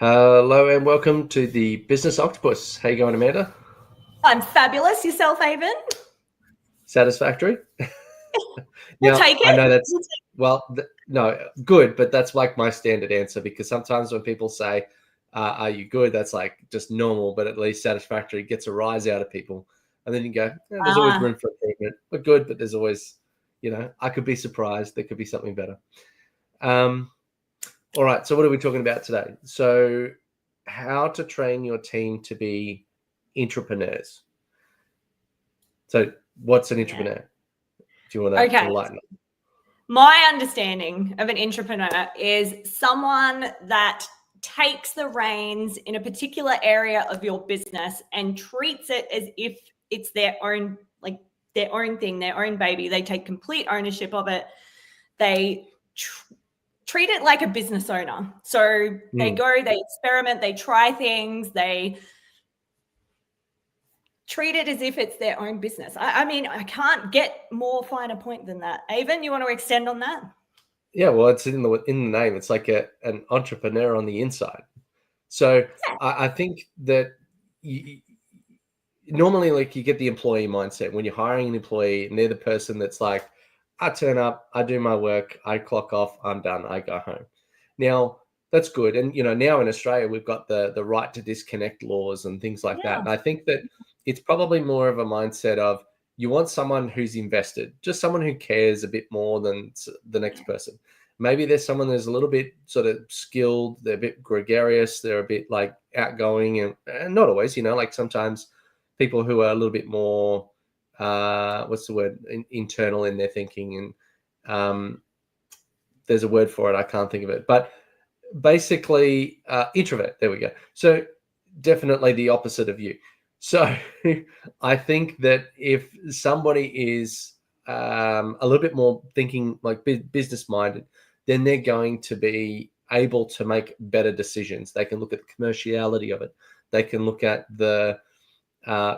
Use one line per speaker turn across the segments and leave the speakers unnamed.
Hello and welcome to the Business Octopus. How you going, Amanda?
I'm fabulous. Yourself, Haven?
Satisfactory?
We'll
Now,
take
I know
it.
that's, no, good, but that's like my standard answer because sometimes when people say, are you good? That's like just normal, but at least satisfactory gets a rise out of people. And then you go, there's always room for improvement. We're good, but there's always, I could be surprised. There could be something better. All right, so what are we talking about today? So how to train your team to be intrapreneurs. So what's an intrapreneur? Do you want to enlighten us?
My understanding of an intrapreneur is someone that takes the reins in a particular area of your business and treats it as if it's their own, like their own thing, their own baby. They take complete ownership of it. They treat it like a business owner. So they go, they experiment, they try things, they treat it as if it's their own business. I mean, I can't get more finer point than that. Avon, you want to extend on that?
Yeah, well, it's in the name. It's like an entrepreneur on the inside. So I think that normally, like, you get the employee mindset when you're hiring an employee, and they're the person that's like, I turn up, I do my work, I clock off, I'm done, I go home. Now, that's good. And, now in Australia, we've got the right to disconnect laws and things like that. And I think that it's probably more of a mindset of you want someone who's invested, just someone who cares a bit more than the next person. Maybe there's someone that's a little bit sort of skilled, they're a bit gregarious, they're a bit like outgoing, and not always, like sometimes people who are a little bit more, what's the word, internal in their thinking. And there's a word for it, I can't think of it. But basically, introvert, there we go. So definitely the opposite of you. So I think that if somebody is a little bit more thinking like business minded, then they're going to be able to make better decisions. They can look at the commerciality of it. They can look at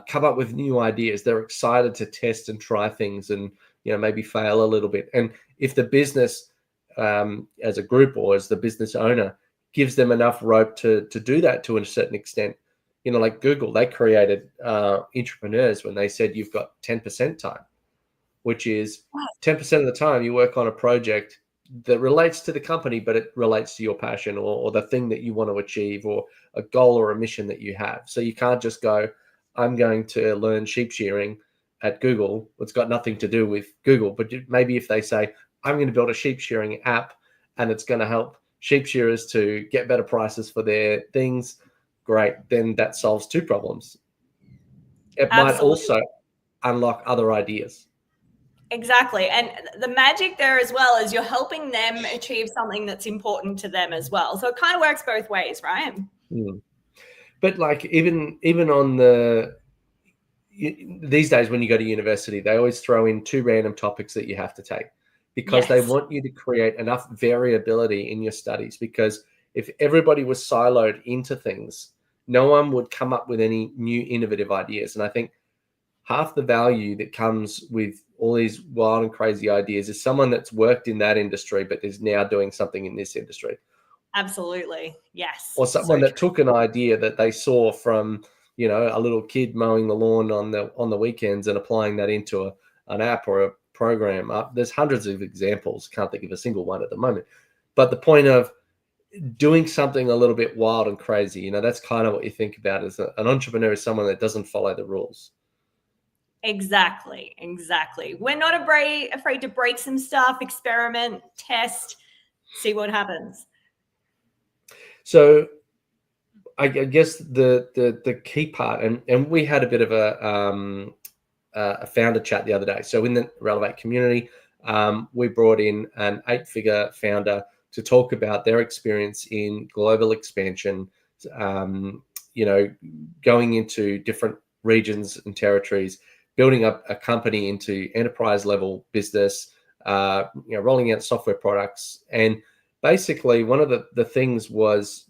come up with new ideas. They're excited to test and try things and, maybe fail a little bit. And if the business as a group or as the business owner gives them enough rope to do that to a certain extent, like Google, they created Intrapreneurs when they said you've got 10% time, which is 10% of the time you work on a project that relates to the company, but it relates to your passion or the thing that you want to achieve or a goal or a mission that you have. So you can't just go, I'm going to learn sheep shearing at Google. It's got nothing to do with Google, but maybe if they say, I'm going to build a sheep shearing app and it's going to help sheep shearers to get better prices for their things, great. Then that solves two problems. It might also unlock other ideas.
Exactly. And the magic there as well is you're helping them achieve something that's important to them as well. So it kind of works both ways, right?
But like even on these days when you go to university, they always throw in 2 random topics that you have to take because they want you to create enough variability in your studies. Because if everybody was siloed into things, no one would come up with any new innovative ideas. And I think half the value that comes with all these wild and crazy ideas is someone that's worked in that industry but is now doing something in this industry.
Absolutely. Yes.
Or someone that took an idea that they saw from, a little kid mowing the lawn on the weekends and applying that into an app or a program. There's hundreds of examples. Can't think of a single one at the moment. But the point of doing something a little bit wild and crazy, that's kind of what you think about as an entrepreneur is someone that doesn't follow the rules.
Exactly. We're not afraid to break some stuff, experiment, test, see what happens.
So I guess the key part, and we had a bit of a founder chat the other day. So in the Relevate community, we brought in an 8-figure founder to talk about their experience in global expansion, going into different regions and territories, building up a company into enterprise level business, rolling out software products. And basically one of the things was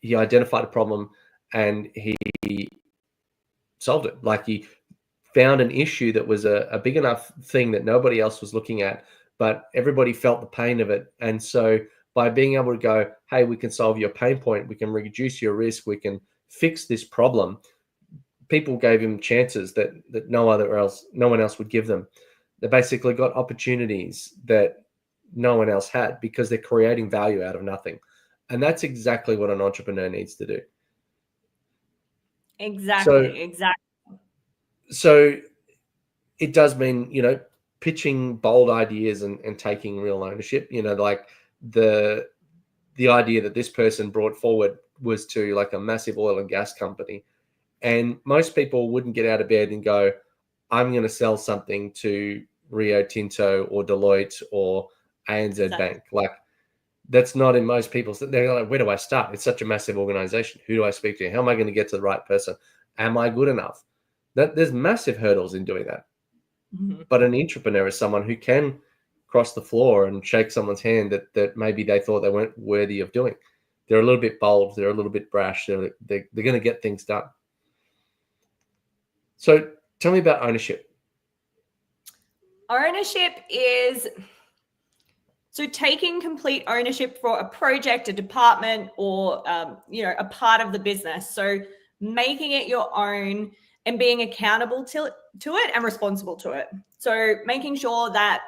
he identified a problem and he solved it. Like he found an issue that was a big enough thing that nobody else was looking at, but everybody felt the pain of it. And so by being able to go, hey, we can solve your pain point, we can reduce your risk, we can fix this problem. People gave him chances that no one else would give them. They basically got opportunities that no one else had because they're creating value out of nothing. And that's exactly what an entrepreneur needs to do.
Exactly.
So it does mean, pitching bold ideas and taking real ownership, like the idea that this person brought forward was to like a massive oil and gas company. And most people wouldn't get out of bed and go, I'm going to sell something to Rio Tinto or Deloitte or ANZ Bank. Like, that's not in most people's. They're like, where do I start? It's such a massive organization. Who do I speak to? How am I going to get to the right person? Am I good enough? There's massive hurdles in doing that. Mm-hmm. But an entrepreneur is someone who can cross the floor and shake someone's hand that maybe they thought they weren't worthy of doing. They're a little bit bold. They're a little bit brash. They're going to get things done. So tell me about ownership.
Ownership is taking complete ownership for a project, a department, or a part of the business. So making it your own and being accountable to it and responsible to it. So making sure that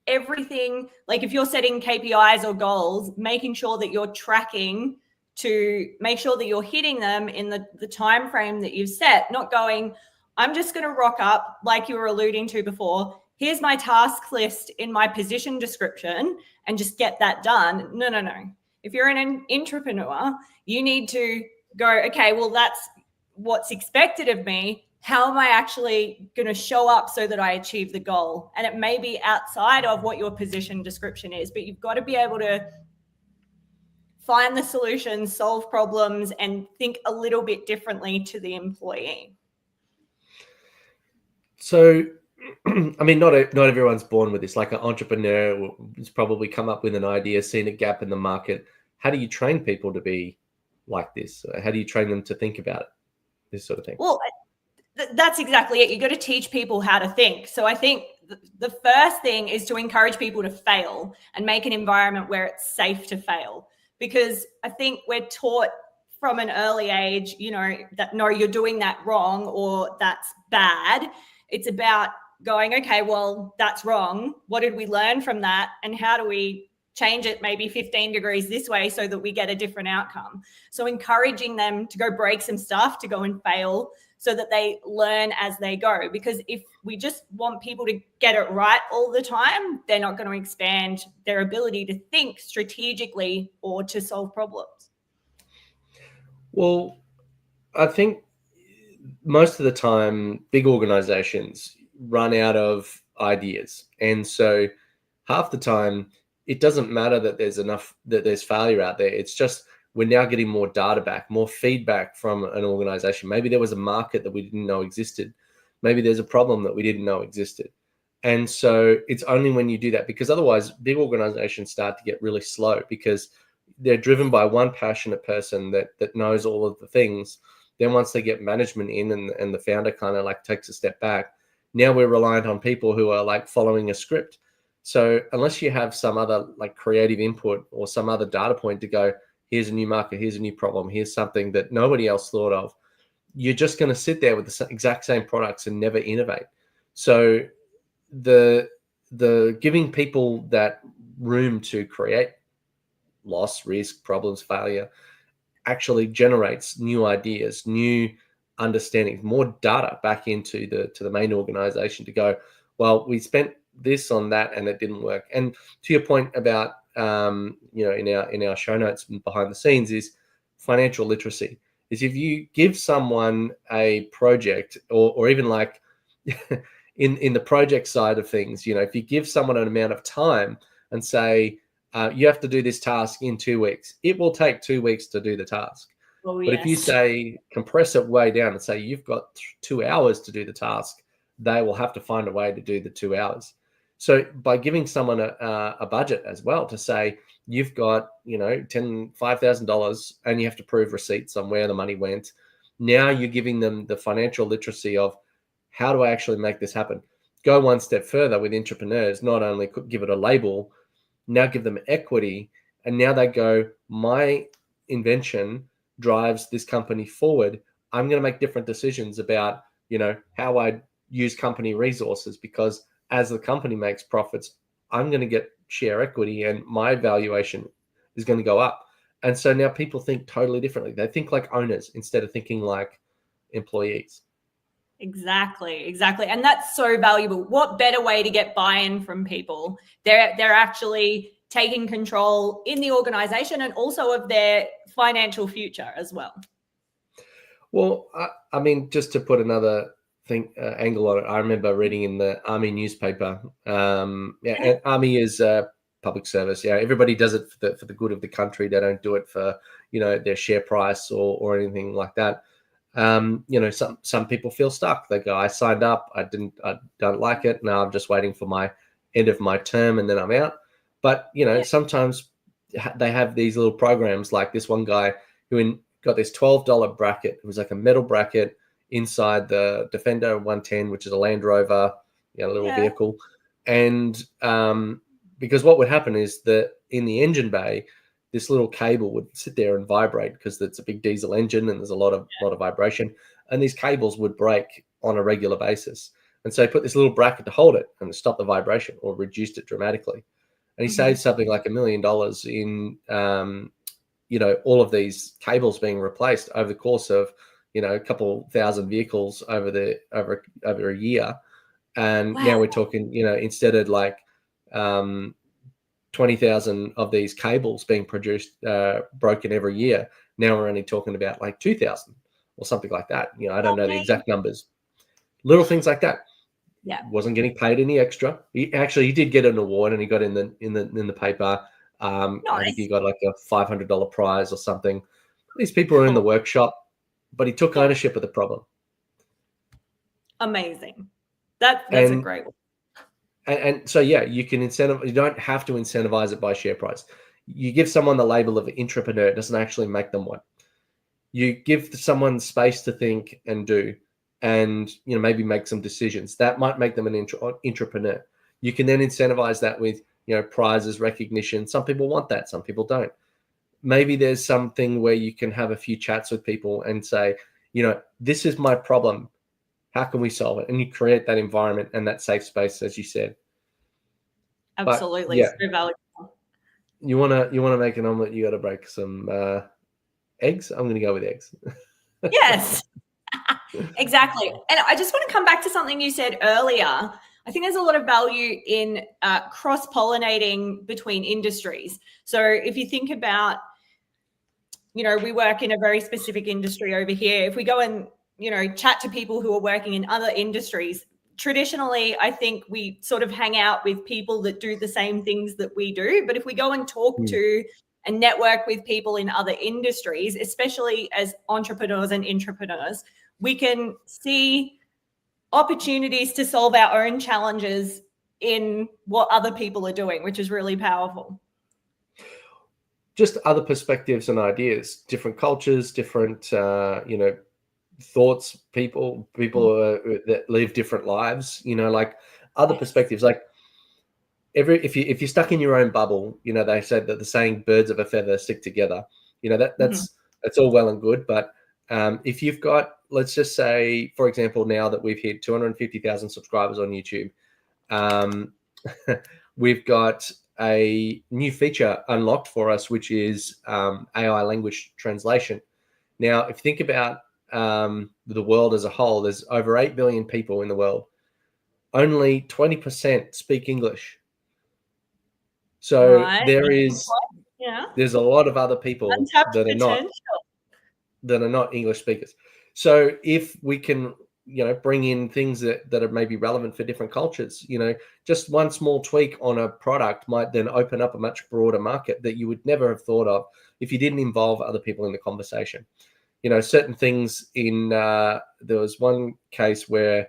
everything, like if you're setting KPIs or goals, making sure that you're tracking to make sure that you're hitting them in the time frame that you've set, not going, I'm just going to rock up, like you were alluding to before, here's my task list in my position description and just get that done. No. If you're an entrepreneur, you need to go, okay, well, that's what's expected of me. How am I actually going to show up so that I achieve the goal? And it may be outside of what your position description is, but you've got to be able to find the solutions, solve problems, and think a little bit differently to the employee.
So, I mean, not everyone's born with this. Like an entrepreneur has probably come up with an idea, seen a gap in the market. How do you train people to be like this? How do you train them to think about it, this sort of thing?
Well, that's exactly it. You got to teach people how to think. So I think the first thing is to encourage people to fail and make an environment where it's safe to fail. Because I think we're taught from an early age, that no, you're doing that wrong or that's bad. It's about going, okay, well, that's wrong. What did we learn from that? And how do we change it maybe 15 degrees this way so that we get a different outcome? So encouraging them to go break some stuff, to go and fail so that they learn as they go. Because if we just want people to get it right all the time, they're not going to expand their ability to think strategically or to solve problems.
Well, I think most of the time, big organizations run out of ideas. And so half the time, it doesn't matter that there's failure out there. It's just we're now getting more data back, more feedback from an organization. Maybe there was a market that we didn't know existed. Maybe there's a problem that we didn't know existed. And so it's only when you do that, because otherwise big organizations start to get really slow because they're driven by one passionate person that knows all of the things. Then once they get management in and the founder kind of like takes a step back, now we're reliant on people who are like following a script. So unless you have some other like creative input or some other data point to go, here's a new market, here's a new problem, here's something that nobody else thought of, you're just going to sit there with the exact same products and never innovate. So the giving people that room to create loss, risk, problems, failure actually generates new ideas, new understanding, more data back into the main organization to go, well, we spent this on that and it didn't work. And to your point about in our show notes and behind the scenes is financial literacy. Is if you give someone a project or even like in the project side of things, if you give someone an amount of time and say, you have to do this task in 2 weeks, it will take 2 weeks to do the task.
Oh,
but if you say, compress it way down and say you've got 2 hours to do the task, they will have to find a way to do the 2 hours. So by giving someone a budget as well to say, you've got, $5,000 and you have to prove receipts on where the money went. Now you're giving them the financial literacy of how do I actually make this happen? Go one step further with Intrapreneurs, not only give it a label, now give them equity And now they go, my invention drives this company forward. I'm going to make different decisions about, how I use company resources, because as the company makes profits, I'm going to get share equity and my valuation is going to go up. And so now people think totally differently. They think like owners instead of thinking like employees.
Exactly. And that's so valuable. What better way to get buy-in from people? They're actually taking control in the organization and also of their financial future as well.
Well, I mean, just to put another angle on it, I remember reading in the Army newspaper. And Army is public service. Yeah, everybody does it for the good of the country. They don't do it for their share price or anything like that. Some people feel stuck. They go, I signed up, I don't like it. Now I'm just waiting for my end of my term and then I'm out. But sometimes they have these little programs, like this one guy who got this $12 bracket. It was like a metal bracket inside the Defender 110, which is a Land Rover, little vehicle. And because what would happen is that in the engine bay, this little cable would sit there and vibrate because it's a big diesel engine and there's a lot of vibration, and these cables would break on a regular basis. And so he put this little bracket to hold it and stop the vibration or reduced it dramatically. And he saved something like $1 million in all of these cables being replaced over the course of a couple thousand vehicles over a year. And now we're talking, instead of like 20,000 of these cables being produced, broken every year, now we're only talking about like 2,000 or something like that. I don't know the exact numbers. Little things like that.
Yeah.
Wasn't getting paid any extra. He did get an award, and he got in the paper.
Nice.
I think he got like a $500 prize or something. These people are in the workshop, but he took ownership of the problem.
Amazing. That's a great one.
And so, you can you don't have to incentivize it by share price. You give someone the label of an intrapreneur, it doesn't actually make them one. You give someone space to think and do, and maybe make some decisions. That might make them an intrapreneur. You can then incentivize that with prizes, recognition. Some people want that, some people don't. Maybe there's something where you can have a few chats with people and say, this is my problem. How can we solve it? And you create that environment and that safe space, as you said.
Absolutely. So valuable.
You wanna make an omelet, you got to break some eggs. I'm going to go with eggs.
Yes, exactly. And I just want to come back to something you said earlier. I think there's a lot of value in cross-pollinating between industries. So if you think about, we work in a very specific industry over here. If we go and chat to people who are working in other industries, traditionally, I think we sort of hang out with people that do the same things that we do. But if we go and talk to and network with people in other industries, especially as entrepreneurs and intrapreneurs, we can see opportunities to solve our own challenges in what other people are doing, which is really powerful.
Just other perspectives and ideas, different cultures, different, thoughts, people that live different lives, like other perspectives. Like if you're stuck in your own bubble, they said that the saying birds of a feather stick together, that's all well and good. But if you've got, let's just say, for example, now that we've hit 250,000 subscribers on YouTube, we've got a new feature unlocked for us, which is AI language translation. Now, if you think about the world as a whole, there's over 8 billion people in the world. Only 20% speak English. So there's a lot of other people that are not English speakers. So if we can, bring in things that are maybe relevant for different cultures, just one small tweak on a product might then open up a much broader market that you would never have thought of if you didn't involve other people in the conversation. Certain things there was one case where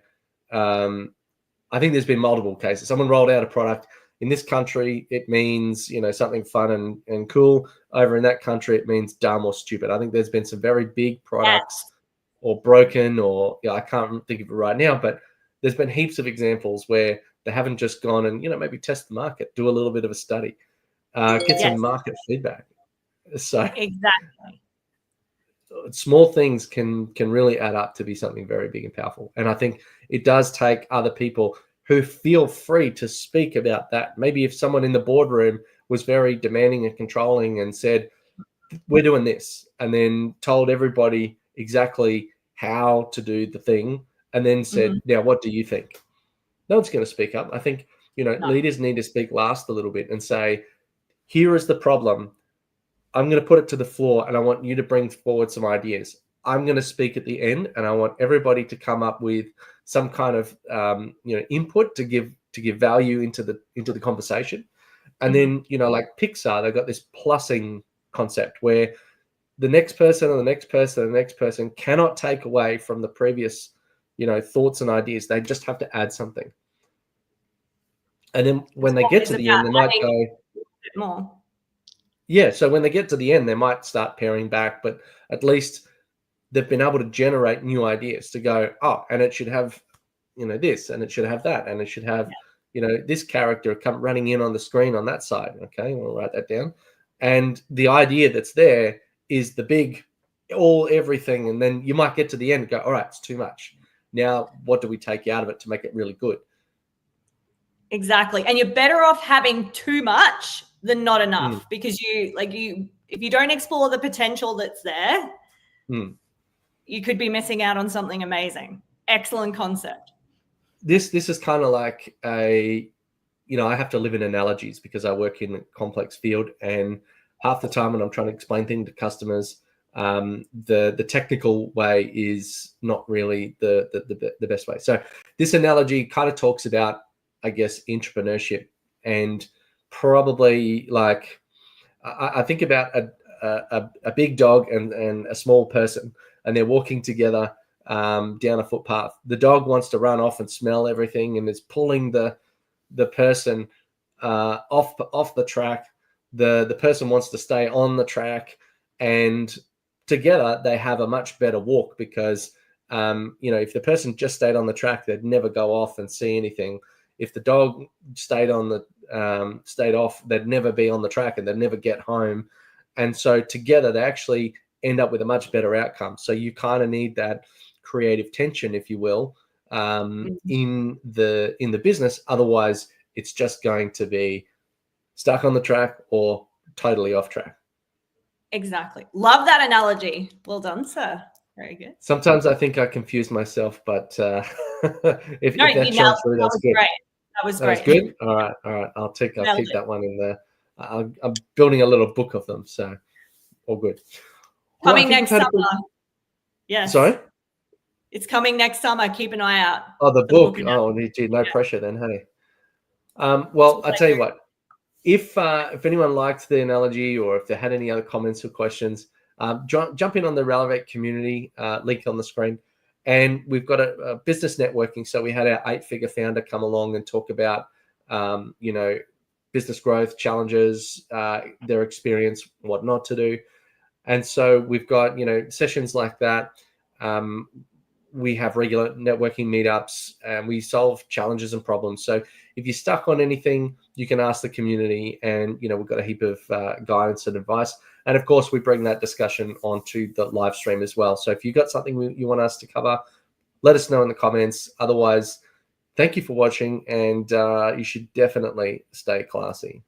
I think there's been multiple cases. Someone rolled out a product in this country. It means, something fun and cool. Over in that country, it means dumb or stupid. I think there's been some very big products or broken, or I can't think of it right now, but there's been heaps of examples where they haven't just gone and, maybe test the market, do a little bit of a study. get some
Yes.
market feedback. So
Exactly.
small things can really add up to be something very big and powerful. And I think it does take other people who feel free to speak about that. Maybe if someone in the boardroom was very demanding and controlling and said, we're doing this, and then told everybody exactly how to do the thing, and then said, now what do you think? No one's going to speak up. I think,
No.
leaders need to speak last a little bit and say, here is the problem. I'm going to put it to the floor and I want you to bring forward some ideas. I'm going to speak at the end and I want everybody to come up with some kind of input to give value into the conversation. And then, like Pixar, they've got this plussing concept where the next person and the next person and the next person cannot take away from the previous, thoughts and ideas. They just have to add something. And then when they get to the end, they might go
more.
Yeah, so when they get to the end, they might start paring back, but at least they've been able to generate new ideas to go, oh, and it should have, this, and it should have that, and it should have, this character come running in on the screen on that side. Okay, we'll write that down. And the idea that's there is the big, everything, and then you might get to the end and go, all right, it's too much. Now, what do we take out of it to make it really good?
Exactly. And you're better off having too much than not enough, because if you don't explore the potential that's there, you could be missing out on something amazing. Excellent concept.
This is kind of like I have to live in analogies because I work in a complex field, and half the time when I'm trying to explain things to customers, the technical way is not really the best way. So this analogy kind of talks about, I guess, entrepreneurship, and probably like I think about a big dog and a small person, and they're walking together down a footpath. The dog wants to run off and smell everything, and is pulling the person off the track. The person wants to stay on the track, and together they have a much better walk because if the person just stayed on the track, they'd never go off and see anything. If the dog stayed off, they'd never be on the track and they'd never get home. And so together they actually end up with a much better outcome. So you kind of need that creative tension, if you will, in the business. Otherwise, it's just going to be stuck on the track or totally off track.
Exactly. Love that analogy. Well done, sir. Very good.
Sometimes I think I confuse myself, but if that shone through, that's good.
Great. That was great.
That's good. All right. I'll keep that one in there. I'm building a little book of them, so all good.
Coming next summer. Yes.
Sorry?
It's coming next summer. Keep an eye out.
Oh, the book. Oh, gee, no pressure then, hey. Well, I tell you what. If anyone liked the analogy, or if they had any other comments or questions, jump in on the Relevate community link on the screen. And we've got a business networking. So we had our 8-figure founder come along and talk about, business growth challenges, their experience, what not to do. And so we've got, sessions like that. We have regular networking meetups, and we solve challenges and problems. So if you're stuck on anything, you can ask the community, and, we've got a heap of guidance and advice. And of course, we bring that discussion onto the live stream as well. So if you've got something you want us to cover, let us know in the comments. Otherwise, thank you for watching, and you should definitely stay classy.